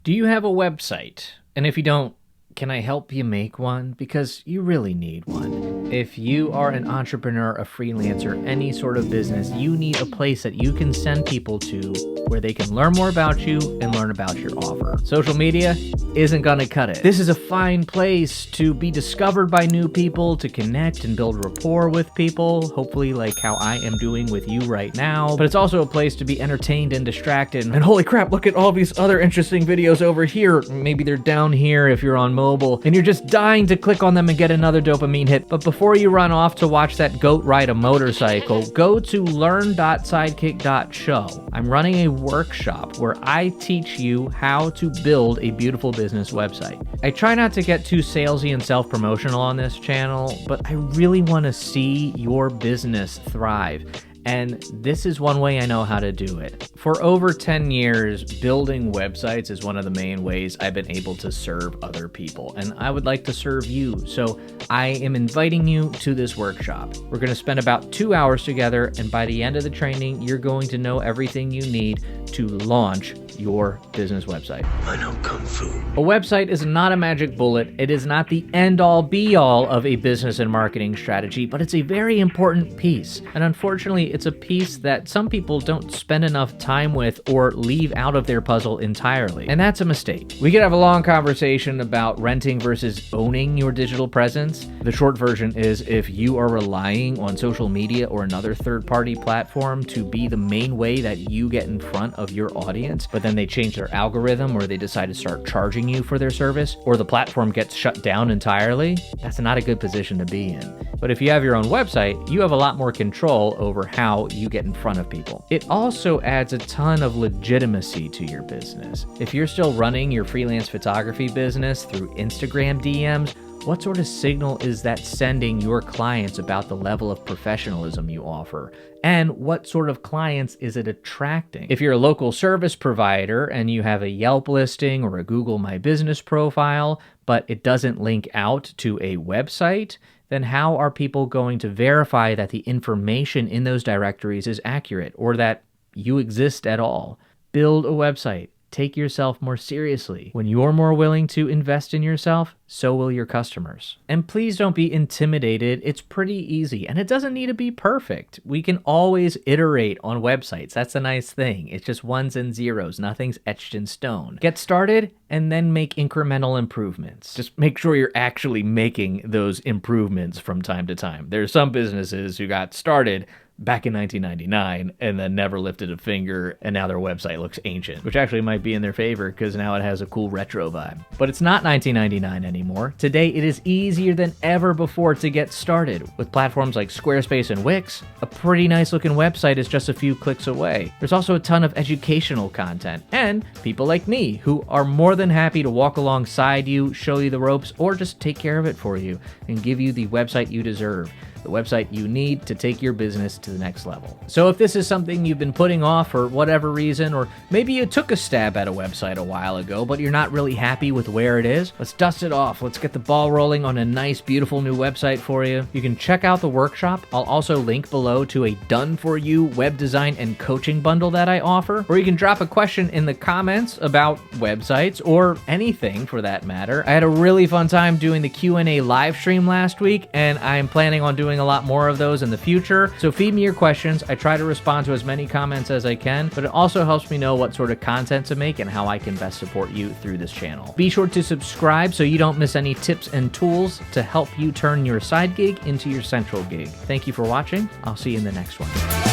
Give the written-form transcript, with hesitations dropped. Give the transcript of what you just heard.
Do you have a website? And if you don't, can I help you make one? Because you really need one. If you are an entrepreneur, a freelancer, any sort of business, you need a place that you can send people to where they can learn more about you and learn about your offer. Social media isn't gonna cut it. This is a fine place to be discovered by new people, to connect and build rapport with people, hopefully like how I am doing with you right now. But it's also a place to be entertained and distracted. And holy crap, look at all these other interesting videos over here. Maybe they're down here if you're on mobile, and you're just dying to click on them and get another dopamine hit. But before you run off to watch that goat ride a motorcycle, go to learn.sidekick.show. I'm running a workshop where I teach you how to build a beautiful business website. I try not to get too salesy and self-promotional on this channel, but I really want to see your business thrive. And this is one way I know how to do it. For over 10 years, building websites is one of the main ways I've been able to serve other people, and I would like to serve you. So I am inviting you to this workshop. We're going to spend about 2 hours together, and by the end of the training, you're going to know everything you need to launch your business website. I know Kung Fu. A website is not a magic bullet. It is not the end-all be-all of a business and marketing strategy, but it's a very important piece. And unfortunately, it's a piece that some people don't spend enough time with or leave out of their puzzle entirely. And that's a mistake. We could have a long conversation about renting versus owning your digital presence. The short version is, if you are relying on social media or another third-party platform to be the main way that you get in front of your audience, but then they change their algorithm or they decide to start charging you for their service, or the platform gets shut down entirely, that's not a good position to be in. But if you have your own website, you have a lot more control over how you get in front of people. It also adds a ton of legitimacy to your business. If you're still running your freelance photography business through Instagram DMs, what sort of signal is that sending your clients about the level of professionalism you offer? And what sort of clients is it attracting? If you're a local service provider and you have a Yelp listing or a Google My Business profile, but it doesn't link out to a website, then how are people going to verify that the information in those directories is accurate or that you exist at all? Build a website. Take yourself more seriously. When you're more willing to invest in yourself, so will your customers. And please don't be intimidated. It's pretty easy, and it doesn't need to be perfect. We can always iterate on websites. That's a nice thing. It's just ones and zeros. Nothing's etched in stone. Get started and then make incremental improvements. Just make sure you're actually making those improvements from time to time. There are some businesses who got started back in 1999 and then never lifted a finger, and now their website looks ancient, which actually might be in their favor because now it has a cool retro vibe. But it's not 1999 anymore. Today, it is easier than ever before to get started. With platforms like Squarespace and Wix, a pretty nice looking website is just a few clicks away. There's also a ton of educational content, and people like me who are more than happy to walk alongside you, show you the ropes, or just take care of it for you and give you the website you deserve. The website you need to take your business to the next level. So if this is something you've been putting off for whatever reason, or maybe you took a stab at a website a while ago, but you're not really happy with where it is, let's dust it off. Let's get the ball rolling on a nice, beautiful new website for you. You can check out the workshop. I'll also link below to a done-for-you web design and coaching bundle that I offer, or you can drop a question in the comments about websites or anything for that matter. I had a really fun time doing the Q&A live stream last week, and I'm planning on doing a lot more of those in the future. So feed me your questions. I try to respond to as many comments as I can, but it also helps me know what sort of content to make and how I can best support you through this channel. Be sure to subscribe so you don't miss any tips and tools to help you turn your side gig into your central gig. Thank you for watching. I'll see you in the next one.